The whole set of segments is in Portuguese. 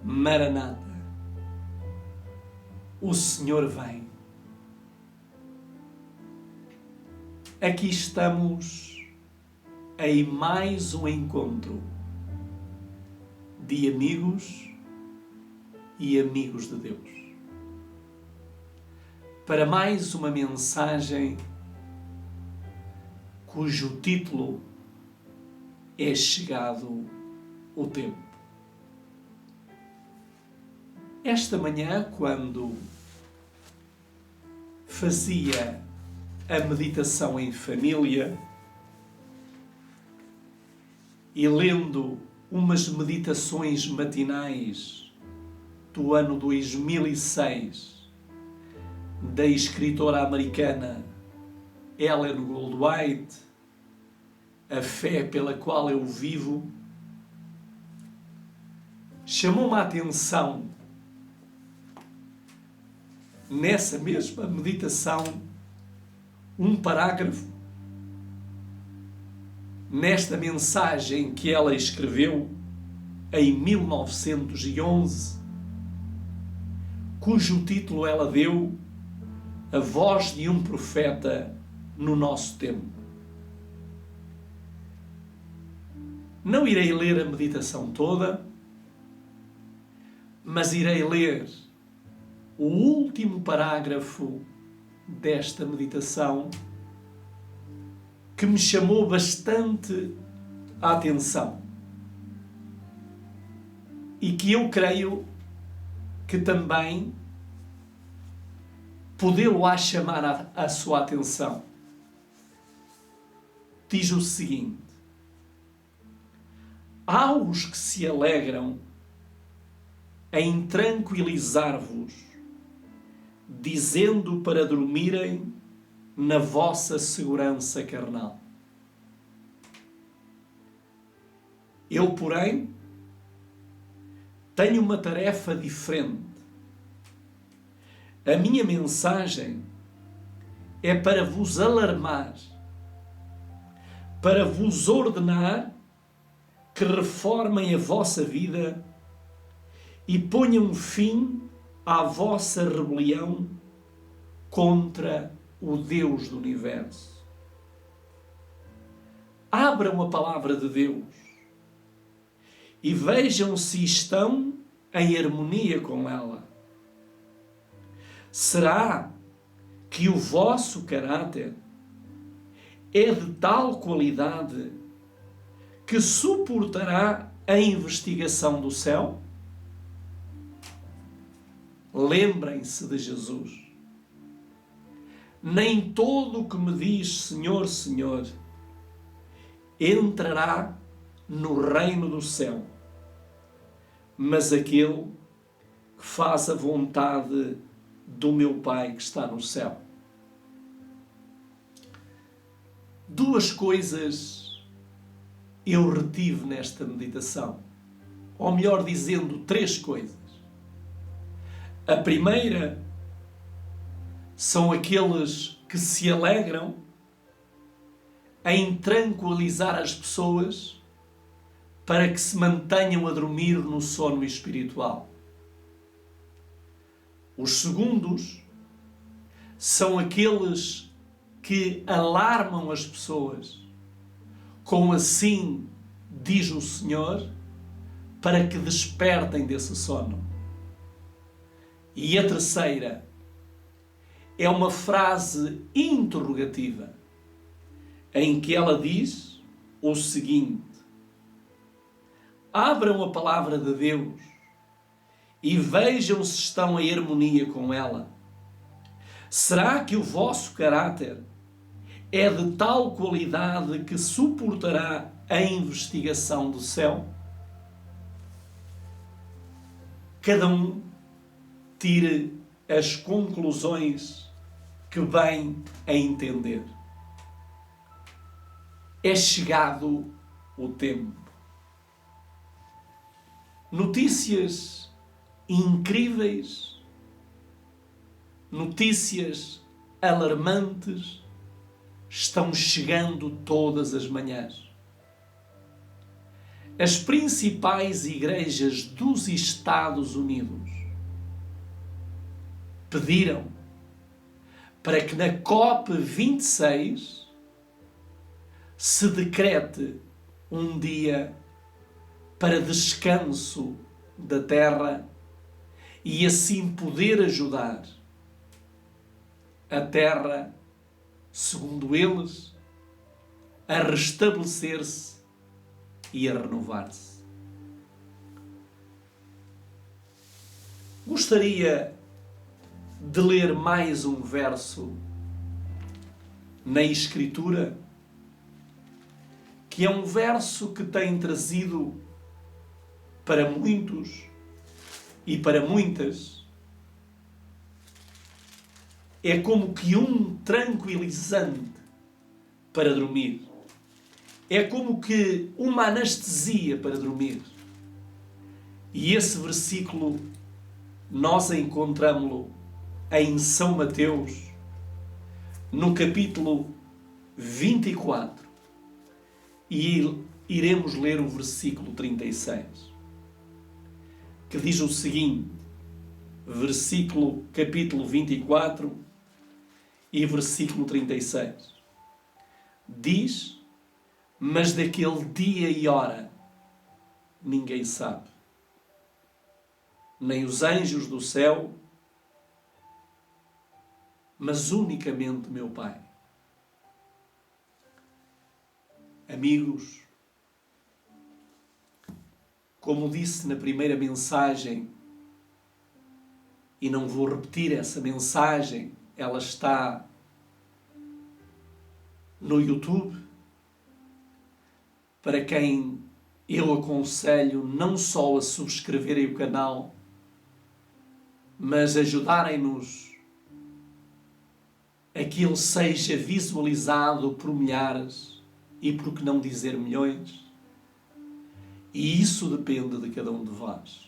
Maranata, o Senhor vem. Aqui estamos em mais um encontro de amigos e amigos de Deus, para mais uma mensagem cujo título é Chegado o Tempo. Esta manhã, quando fazia a meditação em família e lendo umas meditações matinais do ano 2006 da escritora americana Ellen Goldwhite, A Fé pela Qual Eu Vivo, chamou-me a atenção nessa mesma meditação um parágrafo nesta mensagem que ela escreveu em 1911, cujo título ela deu A Voz de um Profeta no Nosso Tempo. Não irei ler a meditação toda, mas irei ler o último parágrafo desta meditação que me chamou bastante a atenção e que eu creio que também podê-lo-á chamar a sua atenção. Diz o seguinte: há os que se alegram em tranquilizar-vos, dizendo para dormirem na vossa segurança carnal. Eu, porém, tenho uma tarefa diferente. A minha mensagem é para vos alarmar, para vos ordenar que reformem a vossa vida e ponham fim à vossa rebelião contra o Deus do Universo. Abram a palavra de Deus e vejam se estão em harmonia com ela. Será que o vosso caráter é de tal qualidade que suportará a investigação do céu? Lembrem-se de Jesus. Nem todo o que me diz Senhor, Senhor entrará no reino do céu, mas aquele que faz a vontade do meu Pai que está no céu. Duas coisas eu retive nesta meditação, ou melhor dizendo, três coisas. A primeira são aqueles que se alegram em tranquilizar as pessoas para que se mantenham a dormir no sono espiritual. Os segundos são aqueles que alarmam as pessoas com assim diz o Senhor, para que despertem desse sono. E a terceira é uma frase interrogativa em que ela diz o seguinte: abram a palavra de Deus e vejam se estão em harmonia com ela. Será que o vosso caráter é de tal qualidade que suportará a investigação do céu? Cada um tire as conclusões que bem a entender. É chegado o tempo. Notícias incríveis, notícias alarmantes estão chegando todas as manhãs. as principais igrejas dos Estados Unidos pediram para que na COP26 se decrete um dia para descanso da terra e assim poder ajudar a terra, segundo eles, a restabelecer-se e a renovar-se. Gostaria de ler mais um verso na Escritura, que é um verso que tem trazido para muitos e para muitas, é como que um tranquilizante para dormir. É como que uma anestesia para dormir. E esse versículo nós encontramos-lo em São Mateus, no capítulo 24. E iremos ler o versículo 36, que diz o seguinte, capítulo 24 e versículo 36. Diz: mas daquele dia e hora ninguém sabe, nem os anjos do céu, mas unicamente meu Pai. Amigos, como disse na primeira mensagem, e não vou repetir essa mensagem, ela está no YouTube, para quem eu aconselho não só a subscreverem o canal, mas ajudarem-nos a que ele seja visualizado por milhares e, por que não dizer, milhões. E isso depende de cada um de vós.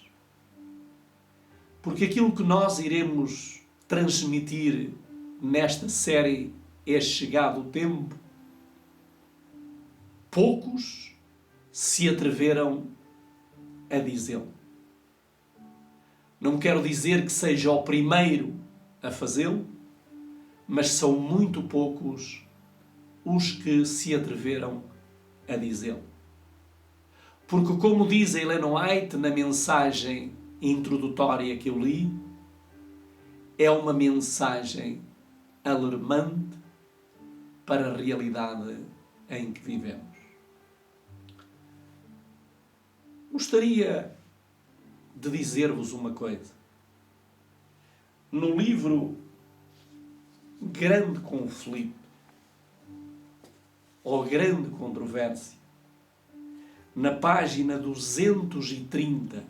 Porque aquilo que nós iremos transmitir nesta série É Chegado o Tempo, poucos se atreveram a dizê-lo. Não quero dizer que seja o primeiro a fazê-lo, mas são muito poucos os que se atreveram a dizê-lo. Porque, como diz Ellen White na mensagem introdutória que eu li, é uma mensagem alarmante para a realidade em que vivemos. Gostaria de dizer-vos uma coisa. No livro Grande Conflito, ou Grande Controvérsia, na página 230,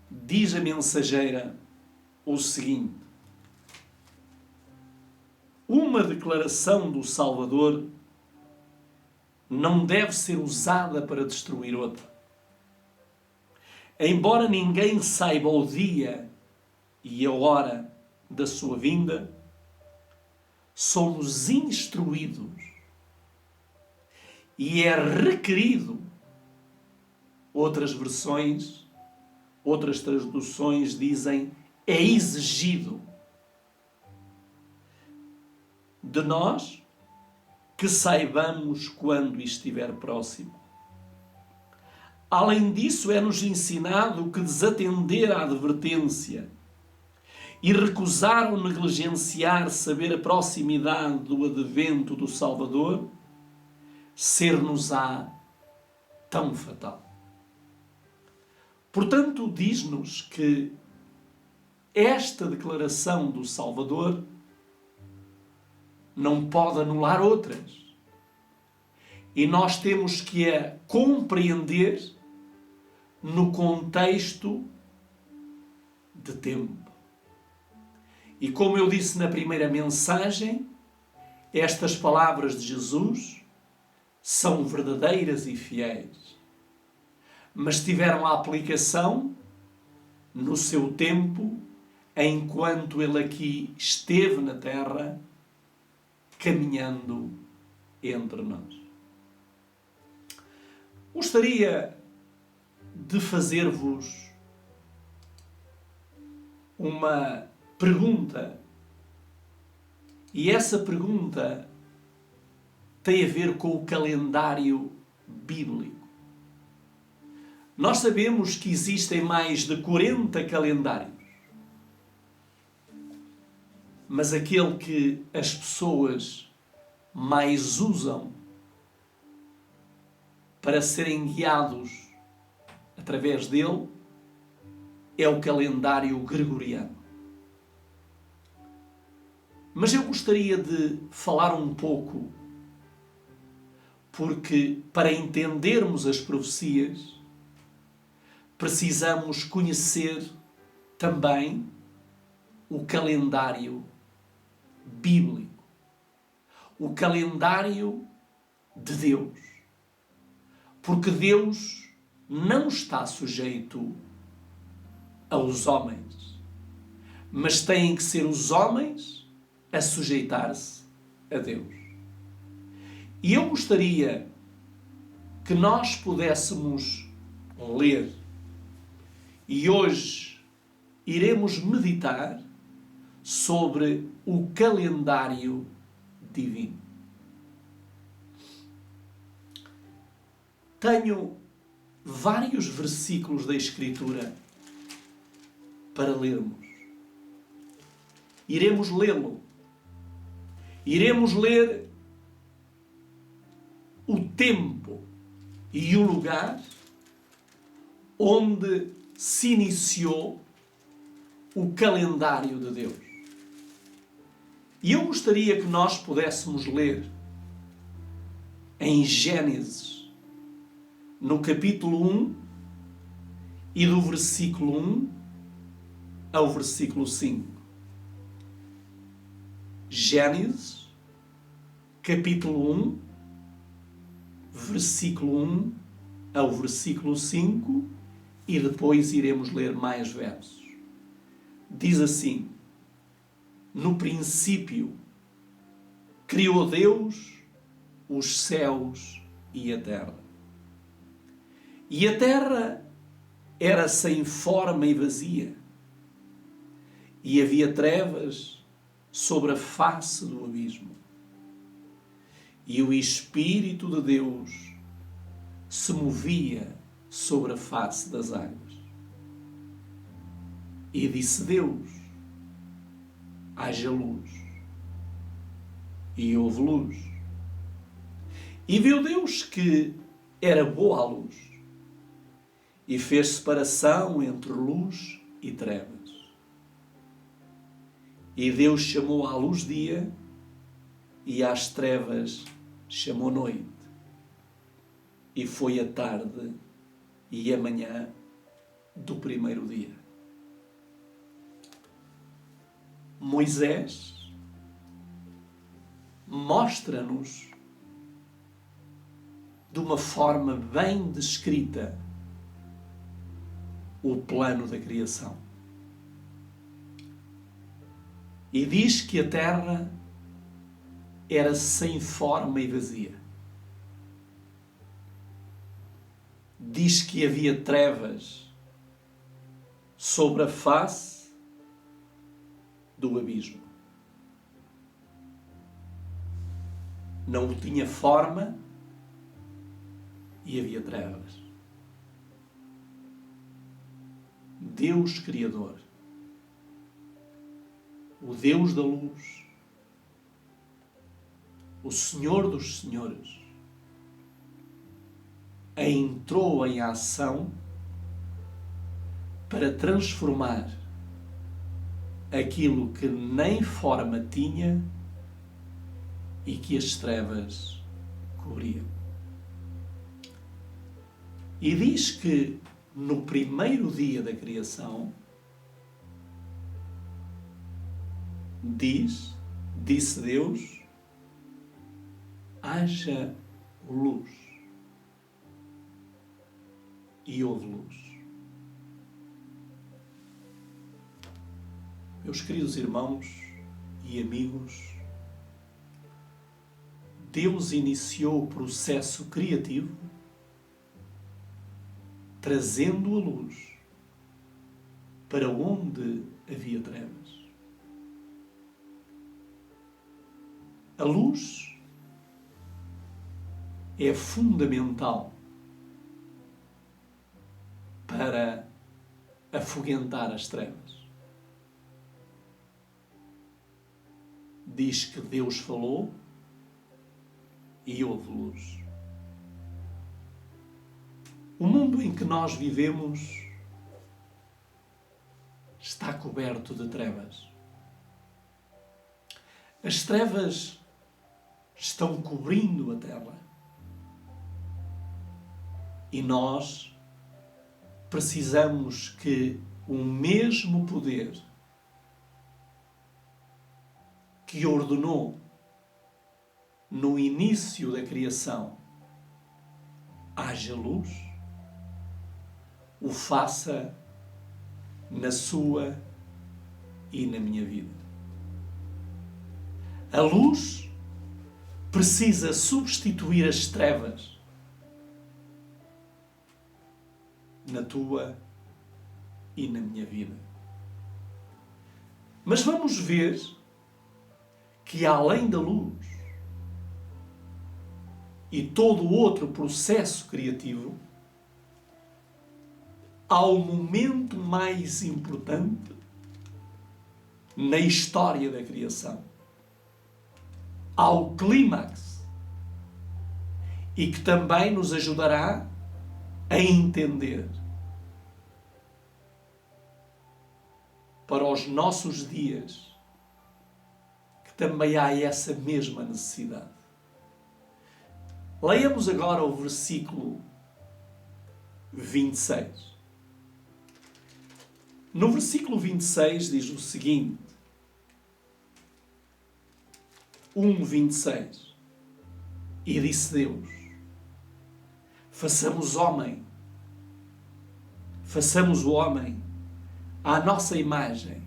diz a mensageira o seguinte: uma declaração do Salvador não deve ser usada para destruir outra. Embora ninguém saiba o dia e a hora da sua vinda, somos instruídos e é requerido. Outras versões, outras traduções dizem, é exigido de nós que saibamos quando estiver próximo. Além disso, é-nos ensinado que desatender à advertência e recusar ou negligenciar saber a proximidade do advento do Salvador ser-nos-á tão fatal. Portanto, diz-nos que esta declaração do Salvador não pode anular outras. E nós temos que a compreender no contexto de tempo. E como eu disse na primeira mensagem, estas palavras de Jesus são verdadeiras e fiéis, mas tiveram a aplicação no seu tempo, enquanto ele aqui esteve na terra, caminhando entre nós. Gostaria de fazer-vos uma pergunta, e essa pergunta tem a ver com o calendário bíblico. Nós sabemos que existem mais de 40 calendários, mas aquele que as pessoas mais usam para serem guiados através dele é o calendário gregoriano. Mas eu gostaria de falar um pouco, porque para entendermos as profecias, precisamos conhecer também o calendário bíblico, o calendário de Deus. Porque Deus não está sujeito aos homens, mas têm que ser os homens a sujeitar-se a Deus. E eu gostaria que nós pudéssemos ler, e hoje iremos meditar sobre o calendário divino. Tenho vários versículos da Escritura para lermos. Iremos lê-lo. Iremos ler o tempo e o lugar onde se iniciou o calendário de Deus. E eu gostaria que nós pudéssemos ler em Gênesis, no capítulo 1, e do versículo 1 ao versículo 5. Gênesis, capítulo 1, versículo 1 ao versículo 5, e depois iremos ler mais versos. Diz assim: no princípio criou Deus os céus e a terra. E a terra era sem forma e vazia, e havia trevas sobre a face do abismo. E o Espírito de Deus se movia sobre a face das águas. E disse Deus: haja luz. E houve luz. E viu Deus que era boa a luz, e fez separação entre luz e trevas. E Deus chamou à luz dia, e às trevas chamou noite. E foi a tarde e a manhã do primeiro dia. Moisés mostra-nos de uma forma bem descrita o plano da criação. E diz que a terra era sem forma e vazia. Diz que havia trevas sobre a face do abismo. Não tinha forma e havia trevas. Deus Criador, o Deus da luz, o Senhor dos Senhores, entrou em ação para transformar aquilo que nem forma tinha e que as trevas cobriam. E diz que no primeiro dia da criação, disse Deus: haja luz. E houve luz. Meus queridos irmãos e amigos, Deus iniciou o processo criativo trazendo a luz para onde havia trevas. A luz é fundamental para afugentar as trevas. Diz que Deus falou e houve luz. O mundo em que nós vivemos está coberto de trevas. As trevas estão cobrindo a terra. E nós precisamos que o mesmo poder que ordenou no início da criação haja luz, o faça na sua e na minha vida. A luz precisa substituir as trevas na tua e na minha vida. Mas vamos ver que além da luz e todo o outro processo criativo, há o momento mais importante na história da criação. Há o clímax e que também nos ajudará a entender para os nossos dias que também há essa mesma necessidade. Leiamos agora o versículo 26. No versículo 26 diz o seguinte, 1:26. E disse Deus: façamos o homem à nossa imagem,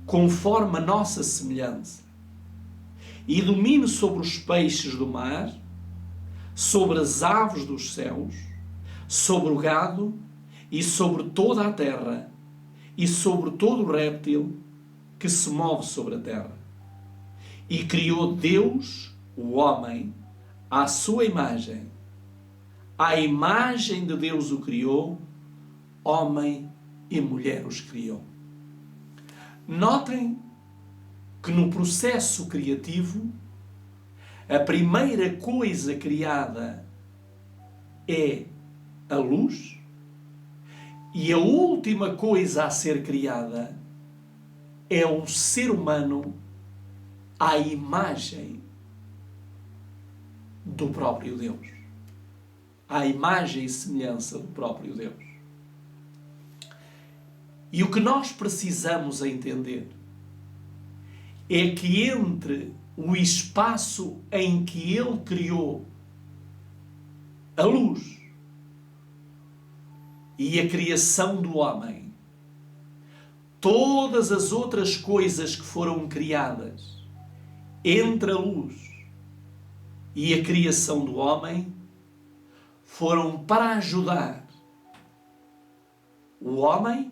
conforme a nossa semelhança, e domine sobre os peixes do mar, sobre as aves dos céus, sobre o gado e sobre toda a terra, e sobre todo o réptil que se move sobre a terra. E criou Deus o homem à sua imagem. À imagem de Deus o criou, homem e mulher os criou. Notem que no processo criativo, a primeira coisa criada é a luz e a última coisa a ser criada é um ser humano à imagem do próprio Deus. À imagem e semelhança do próprio Deus. E o que nós precisamos entender é que entre o espaço em que Ele criou a luz e a criação do homem, todas as outras coisas que foram criadas entre a luz e a criação do homem foram para ajudar o homem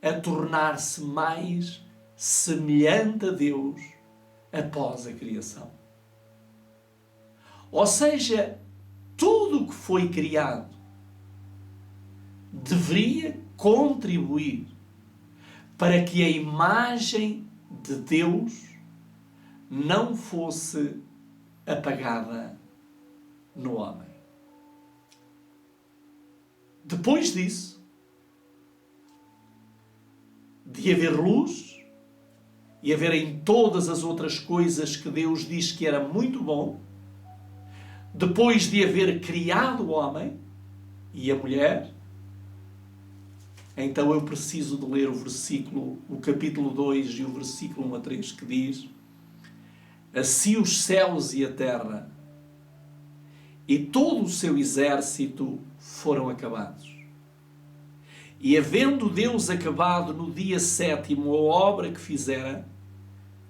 a tornar-se mais semelhante a Deus após a criação. Ou seja, tudo o que foi criado deveria contribuir para que a imagem de Deus não fosse apagada no homem. Depois disso, de haver luz e haverem todas as outras coisas que Deus diz que era muito bom, depois de haver criado o homem e a mulher, então eu preciso de ler o capítulo 2 e o versículo 1-3, que diz: assim os céus e a terra e todo o seu exército foram acabados. E havendo Deus acabado no dia 7º a obra que fizera,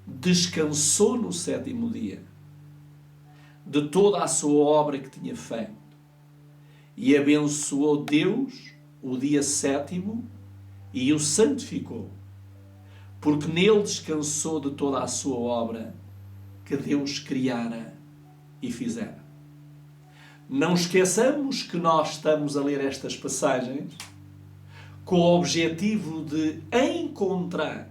descansou no 7º dia de toda a sua obra que tinha feito. E abençoou Deus o dia sétimo e o santificou, porque nele descansou de toda a sua obra que Deus criara e fizera. Não esqueçamos que nós estamos a ler estas passagens com o objetivo de encontrar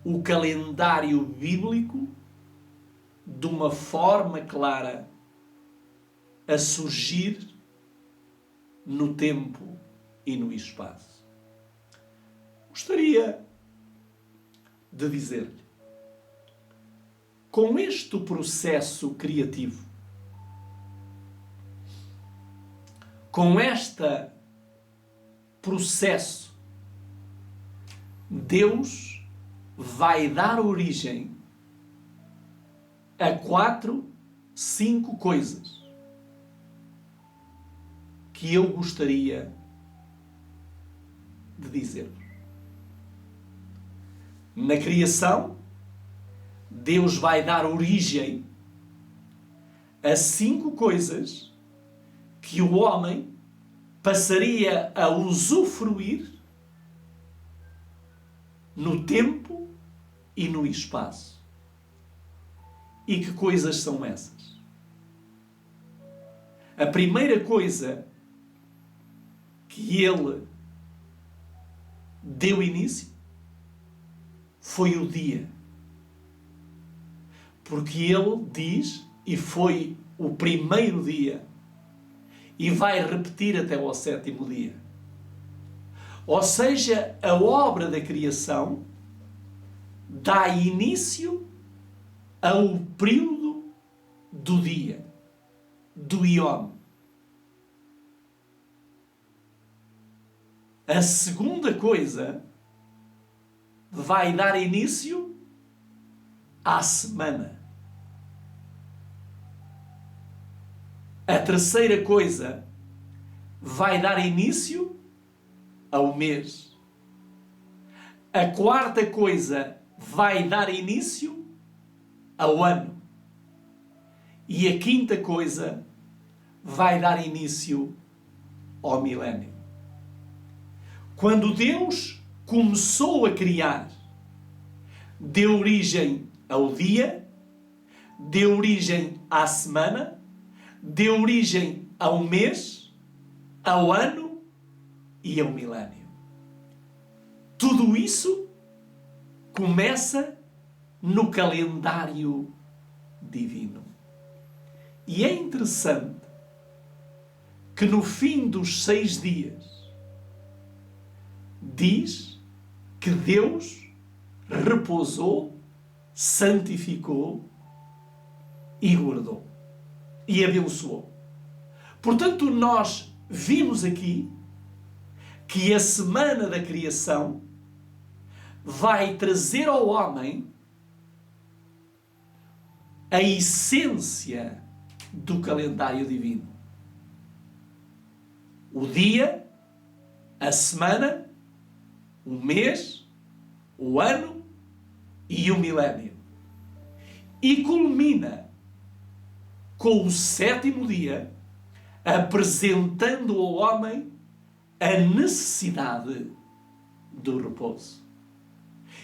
o calendário bíblico de uma forma clara a surgir no tempo e no espaço. Gostaria de dizer-lhe, com este processo criativo, com este processo, Deus vai dar origem a 4, 5 coisas que eu gostaria de dizer. Na criação, Deus vai dar origem a 5 coisas que o homem passaria a usufruir no tempo e no espaço. E que coisas são essas? A primeira coisa que ele deu início foi o dia. Porque ele diz, e foi o primeiro dia, e vai repetir até ao 7º dia. Ou seja, a obra da criação dá início ao período do dia, do Iom. A segunda coisa vai dar início à semana. A terceira coisa vai dar início ao mês. A quarta coisa vai dar início ao ano. E a quinta coisa vai dar início ao milénio. Quando Deus começou a criar, deu origem ao dia, deu origem à semana, deu origem ao mês, ao ano e ao milénio. Tudo isso começa no calendário divino. E é interessante que no fim dos 6 dias diz que Deus repousou, santificou e guardou. E abençoou. Portanto, nós vimos aqui que a semana da criação vai trazer ao homem a essência do calendário divino. O dia, a semana, o mês, o ano e o milénio. E culmina com o 7º dia, apresentando ao homem a necessidade do repouso.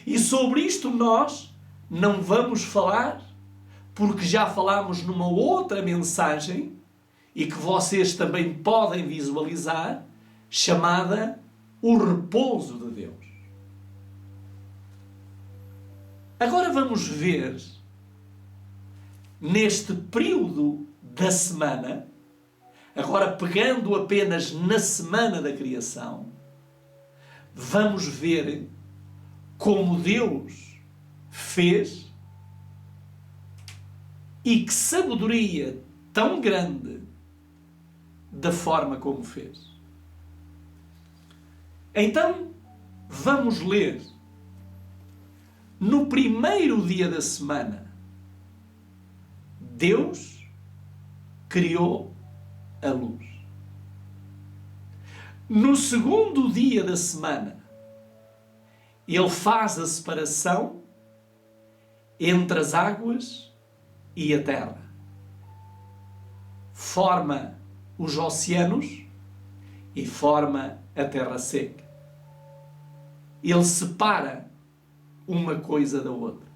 E sobre isto nós não vamos falar, porque já falámos numa outra mensagem, e que vocês também podem visualizar, chamada o repouso de Deus. Agora vamos ver, neste período da semana, agora pegando apenas na semana da criação, vamos ver como Deus fez e que sabedoria tão grande da forma como fez. Então, vamos ler no primeiro dia da semana, Deus criou a luz. No segundo dia da semana, Ele faz a separação entre as águas e a terra. Forma os oceanos e forma a terra seca. Ele separa uma coisa da outra.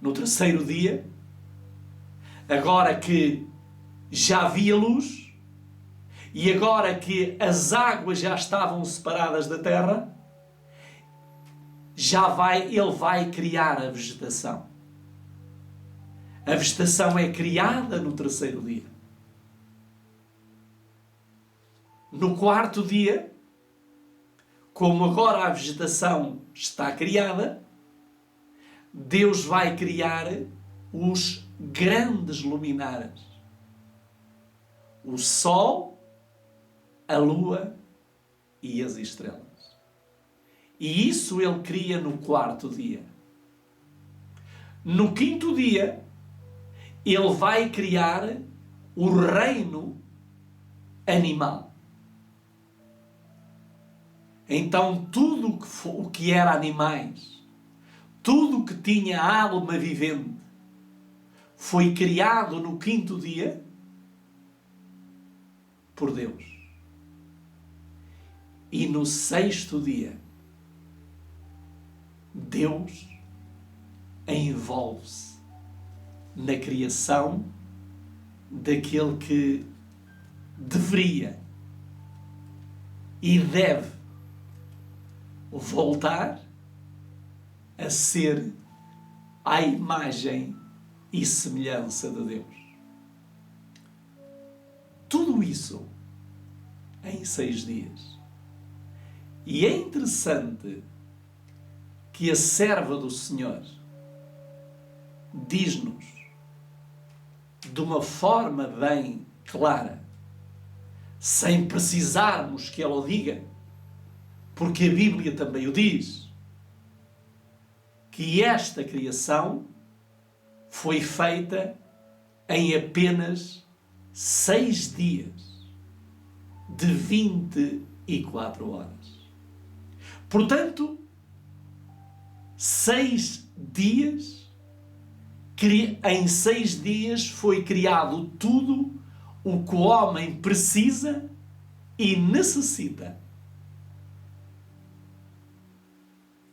No terceiro dia, agora que já havia luz e agora que as águas já estavam separadas da terra, ele vai criar a vegetação. A vegetação é criada no terceiro dia. No quarto dia, como agora a vegetação está criada, Deus vai criar os grandes luminares. O sol, a lua e as estrelas. E isso ele cria no quarto dia. No quinto dia, ele vai criar o reino animal. Então tudo o que era animais, tudo o que tinha alma vivente, foi criado no quinto dia por Deus. E no sexto dia, Deus envolve-se na criação daquele que deveria e deve voltar a ser à imagem e semelhança de Deus. Tudo isso em 6 dias. E é interessante que a serva do Senhor diz-nos de uma forma bem clara, sem precisarmos que ela o diga, porque a Bíblia também o diz, que esta criação foi feita em apenas 6 dias de 24 horas. Portanto, 6 dias, em 6 dias foi criado tudo o que o homem precisa e necessita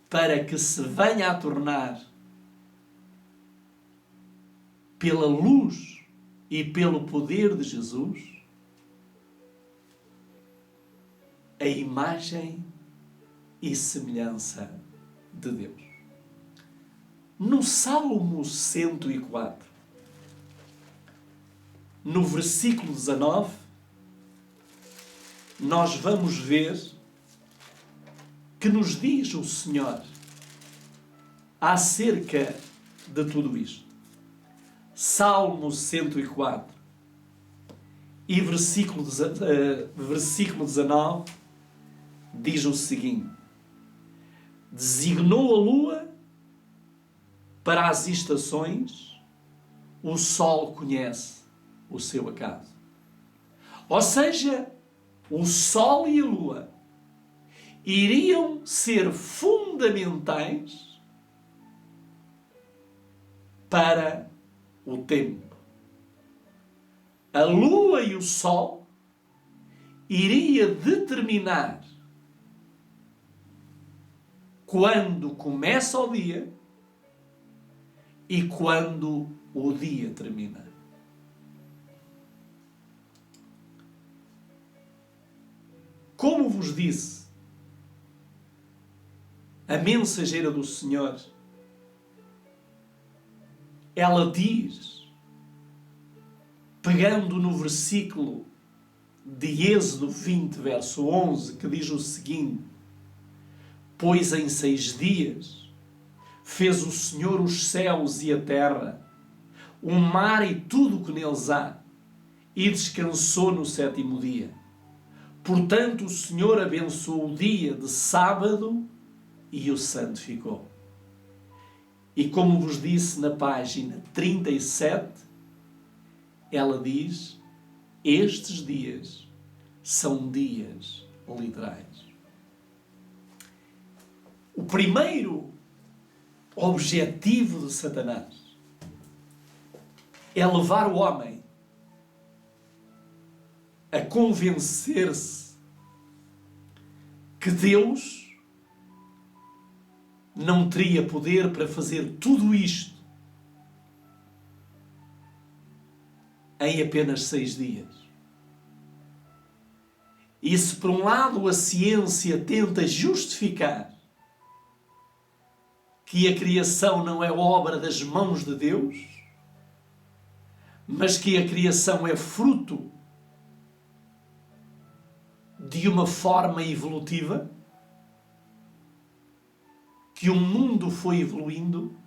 para que se venha a tornar, pela luz e pelo poder de Jesus, a imagem e semelhança de Deus. No Salmo 104, no versículo 19, nós vamos ver que nos diz o Senhor acerca de tudo isto. Salmo 104 e versículo 19 diz o seguinte: designou a lua para as estações, o sol conhece o seu acaso. Ou seja, o sol e a lua iriam ser fundamentais para o tempo. A lua e o sol iria determinar quando começa o dia e quando o dia termina. Como vos disse, a mensageira do Senhor, ela diz, pegando no versículo de Êxodo 20, verso 11, que diz o seguinte: pois em 6 dias fez o Senhor os céus e a terra, o mar e tudo o que neles há, e descansou no 7º dia. Portanto, o Senhor abençoou o dia de sábado e o santificou. E como vos disse na página 37, ela diz: estes dias são dias literais. O primeiro objetivo de Satanás é levar o homem a convencer-se que Deus não teria poder para fazer tudo isto em apenas 6 dias. E se por um lado a ciência tenta justificar que a criação não é obra das mãos de Deus, mas que a criação é fruto de uma forma evolutiva, que o mundo foi evoluindo,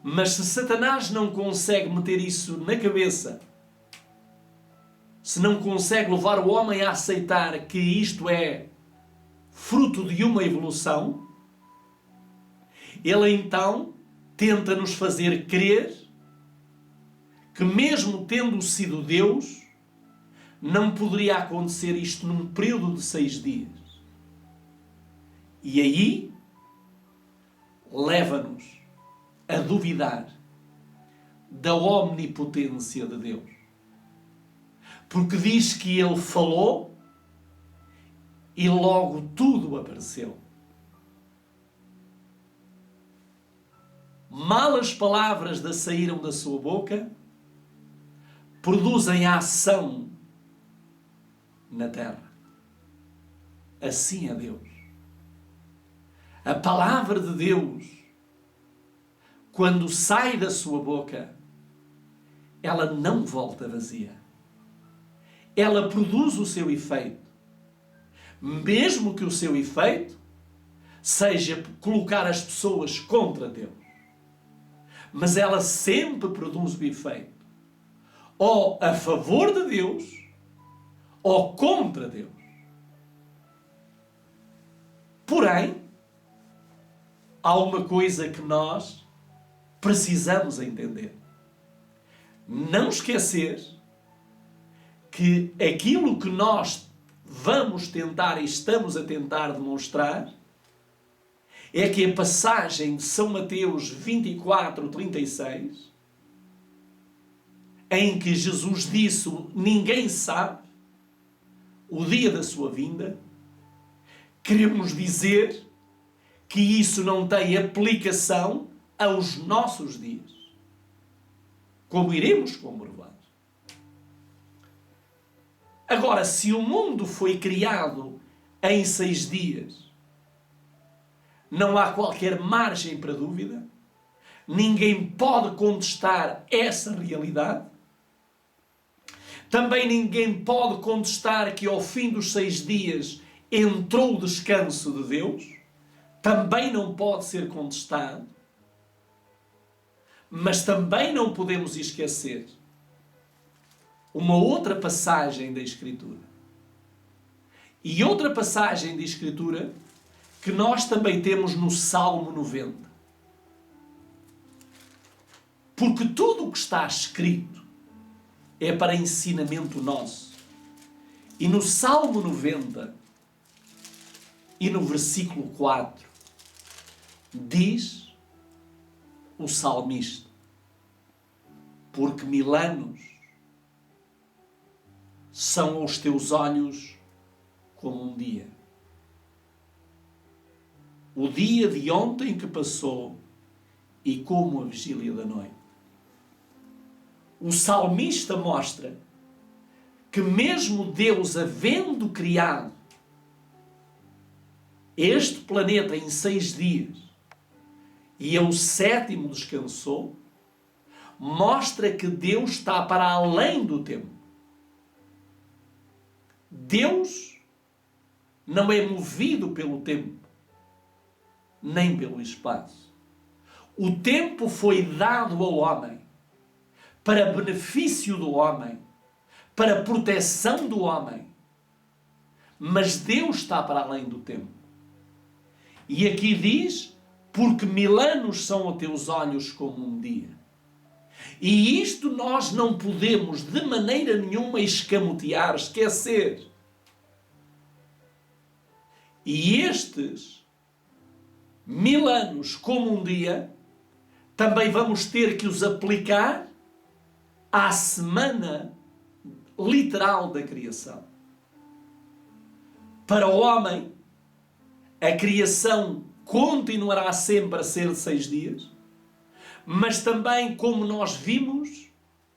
mas se Satanás não consegue meter isso na cabeça, se não consegue levar o homem a aceitar que isto é fruto de uma evolução, ele então tenta nos fazer crer que mesmo tendo sido Deus, não poderia acontecer isto num período de 6 dias. E aí leva-nos a duvidar da omnipotência de Deus. Porque diz que ele falou e logo tudo apareceu. Mal as palavras saíram da sua boca, produzem a ação na terra. Assim é Deus. A palavra de Deus, quando sai da sua boca, ela não volta vazia. Ela produz o seu efeito. Mesmo que o seu efeito seja colocar as pessoas contra Deus. Mas ela sempre produz o efeito. Ou a favor de Deus, ou contra Deus. Porém, há uma coisa que nós precisamos entender. Não esquecer que aquilo que nós vamos tentar e estamos a tentar demonstrar é que a passagem de São Mateus 24:36, em que Jesus disse: ninguém sabe o dia da sua vinda, queremos dizer que isso não tem aplicação aos nossos dias, como iremos comprovar. Agora, se o mundo foi criado em 6 dias, não há qualquer margem para dúvida, ninguém pode contestar essa realidade. Também ninguém pode contestar que ao fim dos 6 dias entrou o descanso de Deus. Também não pode ser contestado. Mas também não podemos esquecer uma outra passagem da Escritura. E outra passagem da Escritura que nós também temos no Salmo 90. Porque tudo o que está escrito é para ensinamento nosso. E no Salmo 90 e no versículo 4 diz o salmista: porque 1000 anos são aos teus olhos como um dia. O dia de ontem que passou e como a vigília da noite. O salmista mostra que mesmo Deus havendo criado este planeta em 6 dias e ao 7º descansou, mostra que Deus está para além do tempo. Deus não é movido pelo tempo, nem pelo espaço. O tempo foi dado ao homem para benefício do homem, para proteção do homem. Mas Deus está para além do tempo. E aqui diz: porque 1000 anos são a teus olhos como um dia. E isto nós não podemos de maneira nenhuma escamotear, esquecer. E estes 1000 anos como um dia, também vamos ter que os aplicar à semana literal da criação. Para o homem, a criação continuará sempre a ser de 6 dias, mas também, como nós vimos,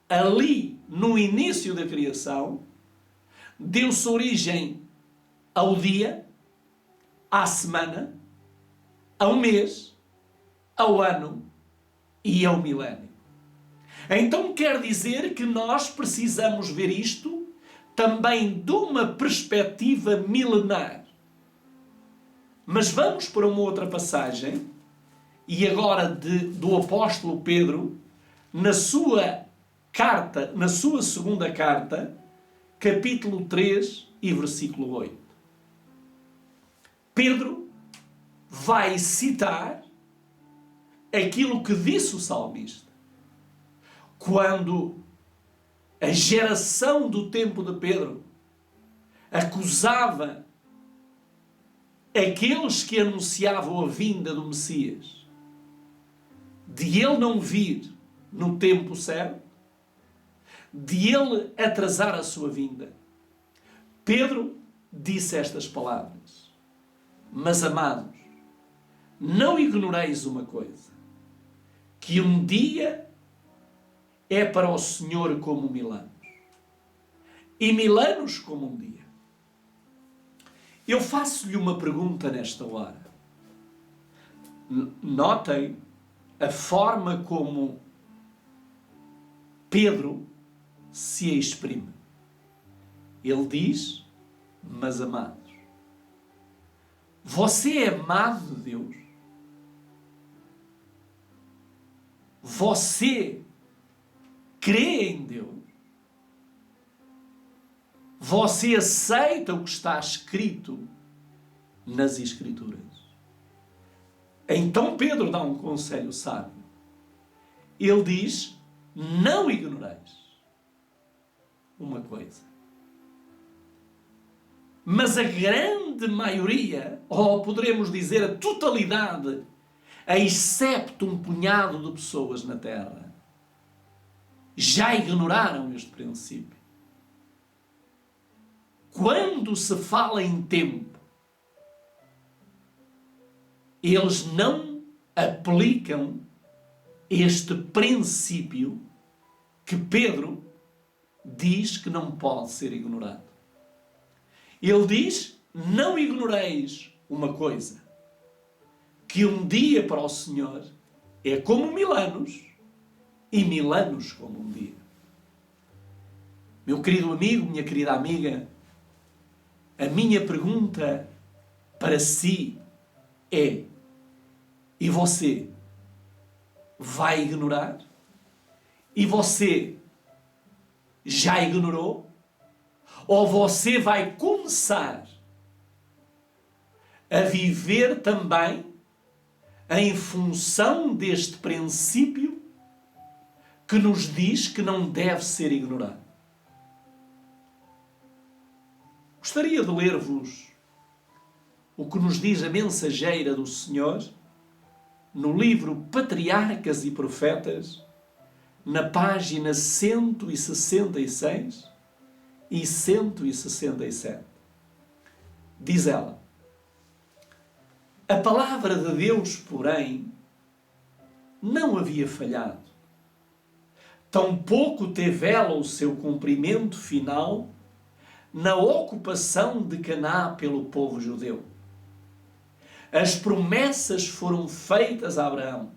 ali no início da criação, deu-se origem ao dia, à semana, ao mês, ao ano e ao milénio. Então quer dizer que nós precisamos ver isto também de uma perspectiva milenar. Mas vamos para uma outra passagem, e agora do apóstolo Pedro, na sua carta, na sua segunda carta, capítulo 3 e versículo 8. Pedro vai citar aquilo que disse o salmista. Quando a geração do tempo de Pedro acusava aqueles que anunciavam a vinda do Messias de ele não vir no tempo certo, de ele atrasar a sua vinda, Pedro disse estas palavras: mas amados, não ignoreis uma coisa, que um dia é para o Senhor como 1000 anos, e 1000 anos como um dia. Eu faço-lhe uma pergunta nesta hora. Notem a forma como Pedro se exprime. Ele diz: mas amados. Você é amado de Deus? Você crê em Deus? Você aceita o que está escrito nas Escrituras? Então Pedro dá um conselho sábio. Ele diz: não ignoreis uma coisa. Mas a grande maioria, ou poderemos dizer a totalidade, excepto um punhado de pessoas na Terra, já ignoraram este princípio. Quando se fala em tempo, eles não aplicam este princípio que Pedro diz que não pode ser ignorado. Ele diz: não ignoreis uma coisa, que um dia para o Senhor é como 1000 anos, e 1000 anos como um dia. Meu querido amigo, minha querida amiga, a minha pergunta para si é: e você vai ignorar? E você já ignorou? Ou você vai começar a viver também em função deste princípio que nos diz que não deve ser ignorado? Gostaria de ler-vos o que nos diz a mensageira do Senhor no livro Patriarcas e Profetas, na página 166 e 167. Diz ela: a palavra de Deus, porém, não havia falhado. Tampouco teve ela o seu cumprimento final na ocupação de Canaã pelo povo judeu. As promessas foram feitas a Abraão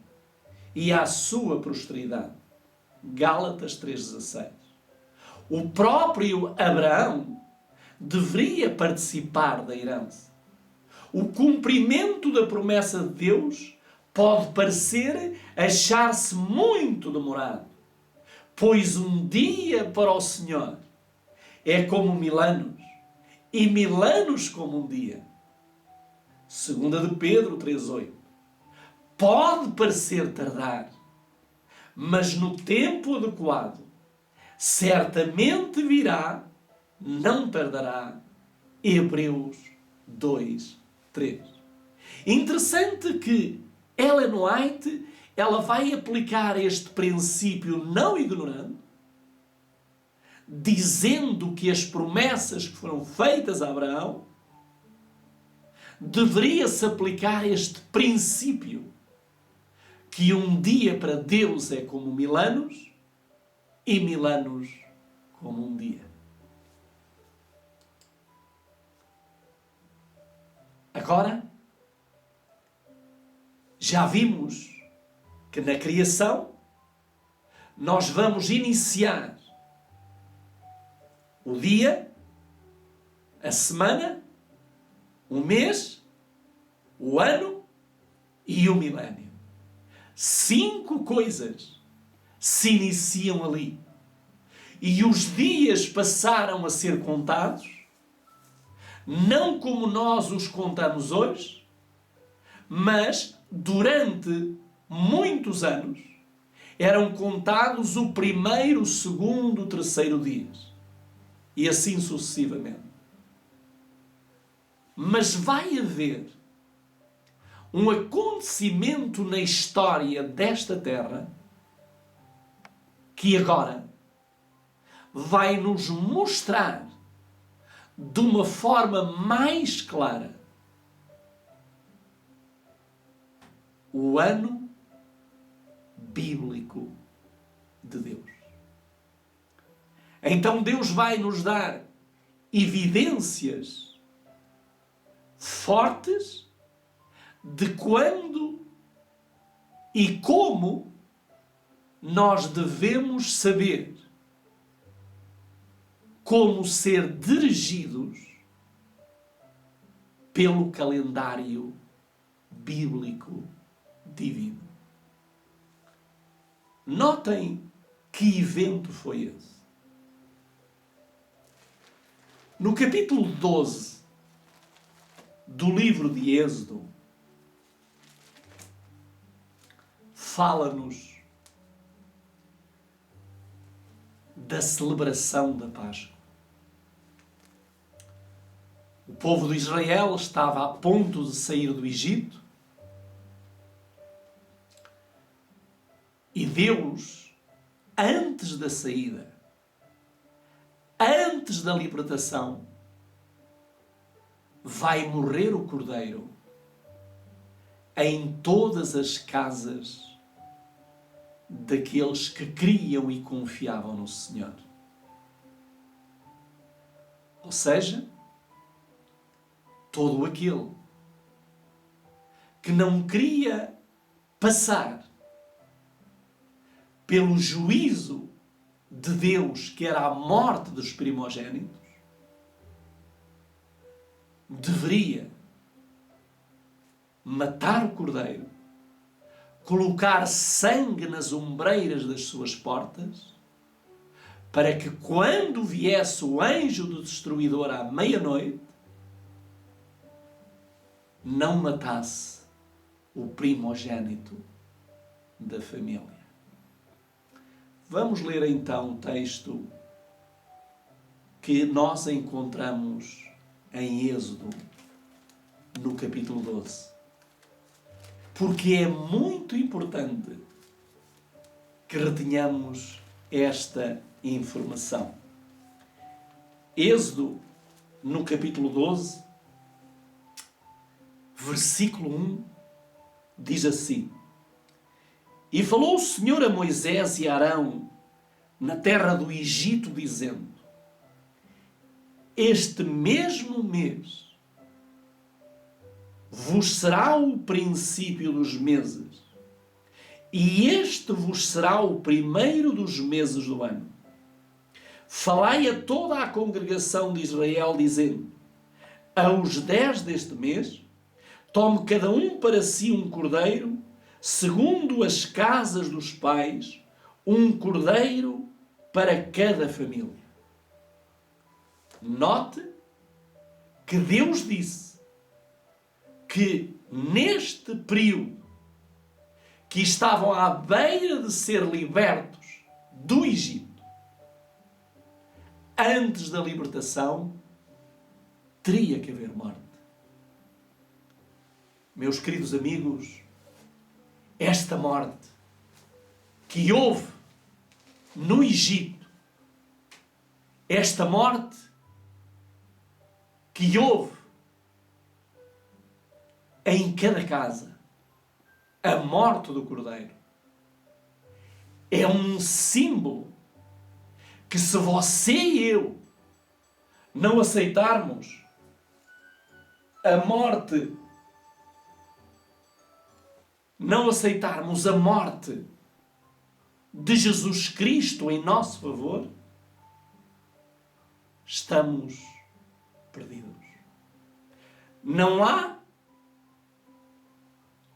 e à sua posteridade. Gálatas 3,16. O próprio Abraão deveria participar da herança. O cumprimento da promessa de Deus pode parecer achar-se muito demorado, pois um dia para o Senhor é como 1000 anos, e 1000 anos como um dia. 2 de Pedro 3,8. Pode parecer tardar, mas no tempo adequado certamente virá, não tardará. Hebreus 2:3. Interessante que Ellen White, ela vai aplicar este princípio não ignorando, dizendo que as promessas que foram feitas a Abraão, deveria-se aplicar este princípio, que um dia para Deus é como 1000 anos e 1000 anos como um dia. Agora, já vimos que na criação nós vamos iniciar o dia, a semana, o mês, o ano e o milénio. 5 coisas se iniciam ali. E os dias passaram a ser contados, não como nós os contamos hoje, mas durante muitos anos eram contados o primeiro, o segundo, o terceiro dias. E assim sucessivamente. Mas vai haver um acontecimento na história desta terra que agora vai nos mostrar de uma forma mais clara o ano bíblico de Deus. Então Deus vai nos dar evidências fortes de quando e como nós devemos saber como ser dirigidos pelo calendário bíblico divino. Notem que evento foi esse. No capítulo 12 do livro de Êxodo, fala-nos da celebração da Páscoa. O povo de Israel estava a ponto de sair do Egito e Deus, antes da saída, antes da libertação, vai morrer o cordeiro em todas as casas daqueles que criam e confiavam no Senhor. Ou seja, todo aquele que não queria passar pelo juízo de Deus, que era a morte dos primogênitos, deveria matar o cordeiro, colocar sangue nas ombreiras das suas portas, para que quando viesse o anjo do destruidor à meia-noite, não matasse o primogênito da família. Vamos ler então o texto que nós encontramos em Êxodo, no capítulo 12. Porque é muito importante que retenhamos esta informação. Êxodo, no capítulo 12, versículo 1, diz assim: E falou o Senhor a Moisés e a Arão na terra do Egito, dizendo: Este mesmo mês vos será o princípio dos meses, e este vos será o primeiro dos meses do ano. Falai a toda a congregação de Israel, dizendo: Aos 10 deste mês, tome cada um para si um cordeiro, segundo as casas dos pais, um cordeiro para cada família. Note que Deus disse que neste período que estavam à beira de ser libertos do Egito, antes da libertação, teria que haver morte. Meus queridos amigos, esta morte que houve no Egito esta morte que houve em cada casa, a morte do Cordeiro, é um símbolo que, se você e eu não aceitarmos a morte, não aceitarmos a morte de Jesus Cristo em nosso favor, estamos perdidos. Não há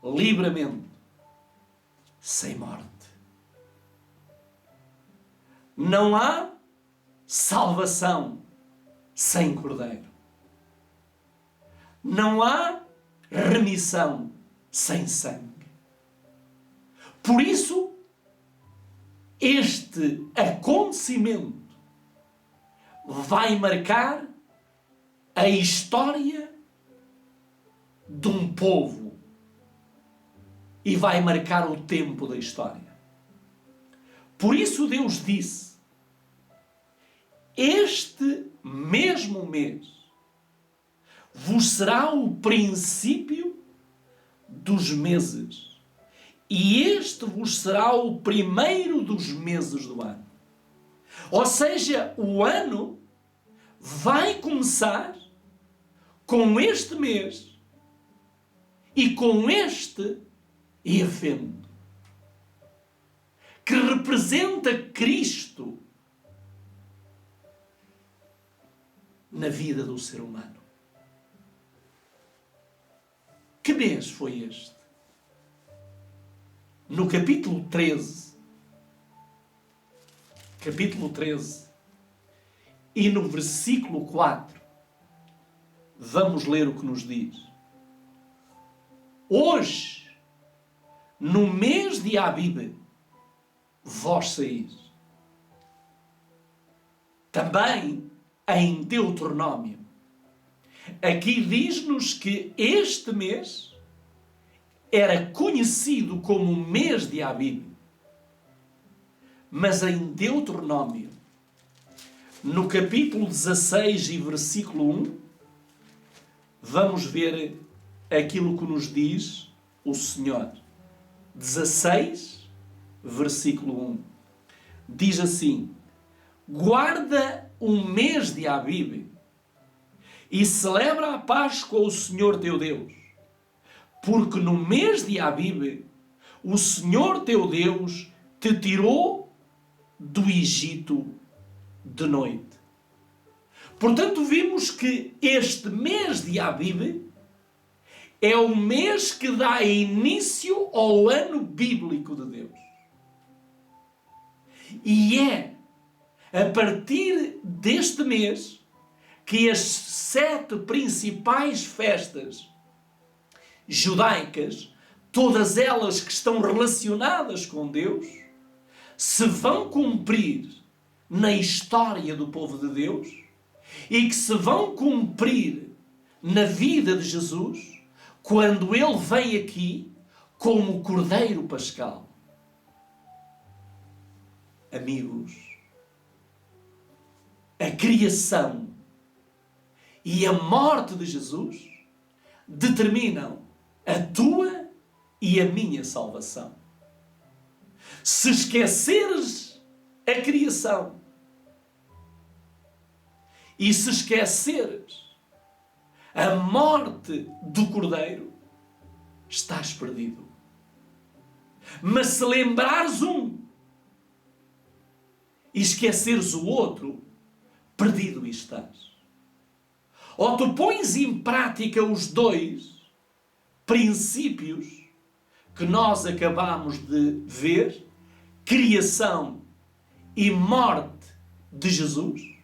livramento sem morte. Não há salvação sem Cordeiro. Não há remissão sem sangue. Por isso, este acontecimento vai marcar a história de um povo e vai marcar o tempo da história. Por isso Deus disse: este mesmo mês vos será o princípio dos meses, e este vos será o primeiro dos meses do ano. Ou seja, o ano vai começar com este mês e com este evento, que representa Cristo na vida do ser humano. Que mês foi este? No capítulo 13, e no versículo 4, vamos ler o que nos diz. Hoje, no mês de Abibe, vós saís. Também em Deuteronômio, aqui diz-nos que este mês era conhecido como o mês de Abibe. Mas em Deuteronômio, no capítulo 16 e versículo 1, vamos ver aquilo que nos diz o Senhor. 16, versículo 1. Diz assim: guarda o mês de Abibe e celebra a paz com o Senhor teu Deus, porque no mês de Abibe o Senhor teu Deus te tirou do Egito de noite. Portanto, vimos que este mês de Abibe é o mês que dá início ao ano bíblico de Deus. E é a partir deste mês que as 7 principais festas judaicas, todas elas que estão relacionadas com Deus, se vão cumprir na história do povo de Deus e que se vão cumprir na vida de Jesus quando Ele vem aqui como Cordeiro Pascal. Amigos, a criação e a morte de Jesus determinam a tua e a minha salvação. Se esqueceres a criação e se esqueceres a morte do Cordeiro, estás perdido. Mas se lembrares um e esqueceres o outro, perdido estás. Ou tu pões em prática os 2 princípios que nós acabamos de ver, criação e morte de Jesus,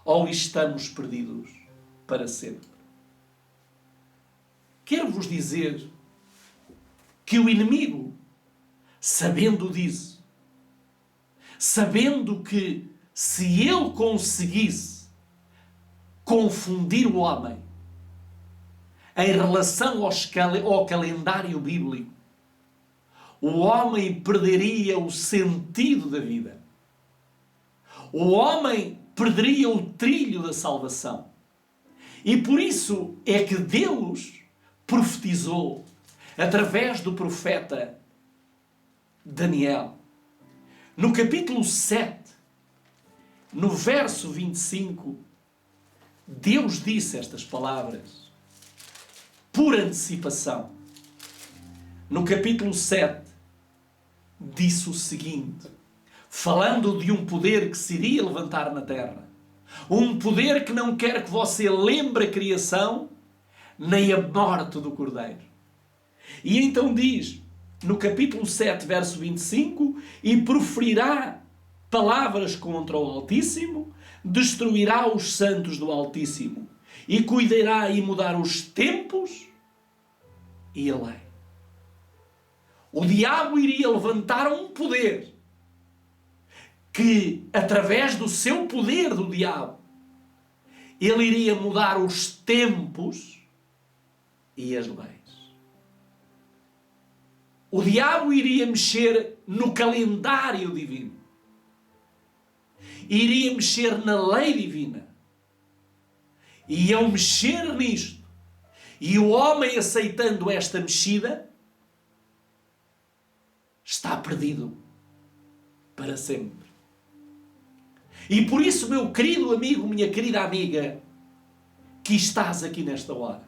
ou estamos perdidos para sempre. Quero-vos dizer que o inimigo, sabendo disso, sabendo que se ele conseguisse confundir o homem em relação ao calendário bíblico, o homem perderia o sentido da vida. O homem perderia o trilho da salvação. E por isso é que Deus profetizou através do profeta Daniel. No capítulo 7, no verso 25, Deus disse estas palavras por antecipação. No capítulo 7, disse o seguinte, falando de um poder que se iria levantar na terra. Um poder que não quer que você lembre a criação, nem a morte do Cordeiro. E então diz, no capítulo 7, verso 25, e proferirá palavras contra o Altíssimo, destruirá os santos do Altíssimo, e cuidará e mudar os tempos e a lei. O diabo iria levantar um poder que, através do seu poder do diabo, ele iria mudar os tempos e as leis. O diabo iria mexer no calendário divino. Iria mexer na lei divina. E ao mexer nisto, e o homem aceitando esta mexida, está perdido para sempre. E por isso, meu querido amigo, minha querida amiga, que estás aqui nesta hora,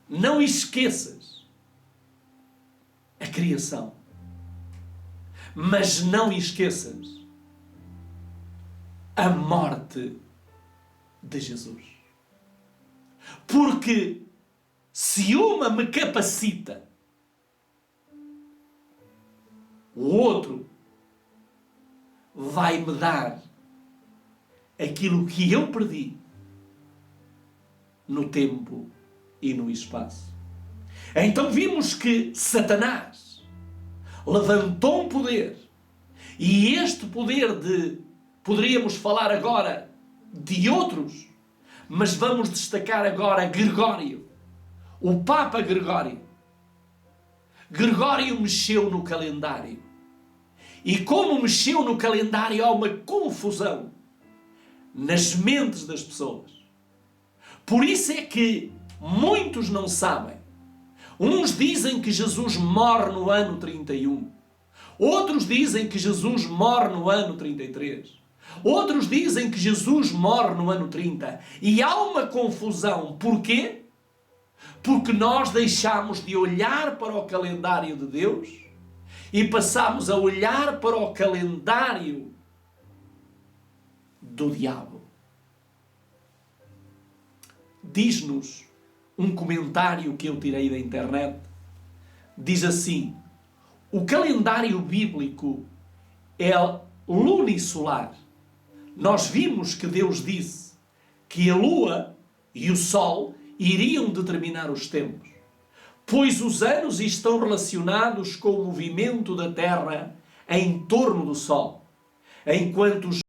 não esqueças a criação, mas não esqueças a morte de Jesus. Porque se uma me capacita, o outro vai-me dar aquilo que eu perdi no tempo e no espaço. Então vimos que Satanás levantou um poder, e este poder poderíamos falar agora de outros, mas vamos destacar agora Gregório, o Papa Gregório. Gregório mexeu no calendário. E como mexeu no calendário, há uma confusão nas mentes das pessoas. Por isso é que muitos não sabem. Uns dizem que Jesus morre no ano 31. Outros dizem que Jesus morre no ano 33. Outros dizem que Jesus morre no ano 30. E há uma confusão. Porquê? Porque nós deixamos de olhar para o calendário de Deus e passamos a olhar para o calendário do diabo. Diz-nos um comentário que eu tirei da internet. Diz assim: o calendário bíblico é lunisolar. Nós vimos que Deus disse que a lua e o sol iriam determinar os tempos, pois os anos estão relacionados com o movimento da Terra em torno do Sol, enquanto os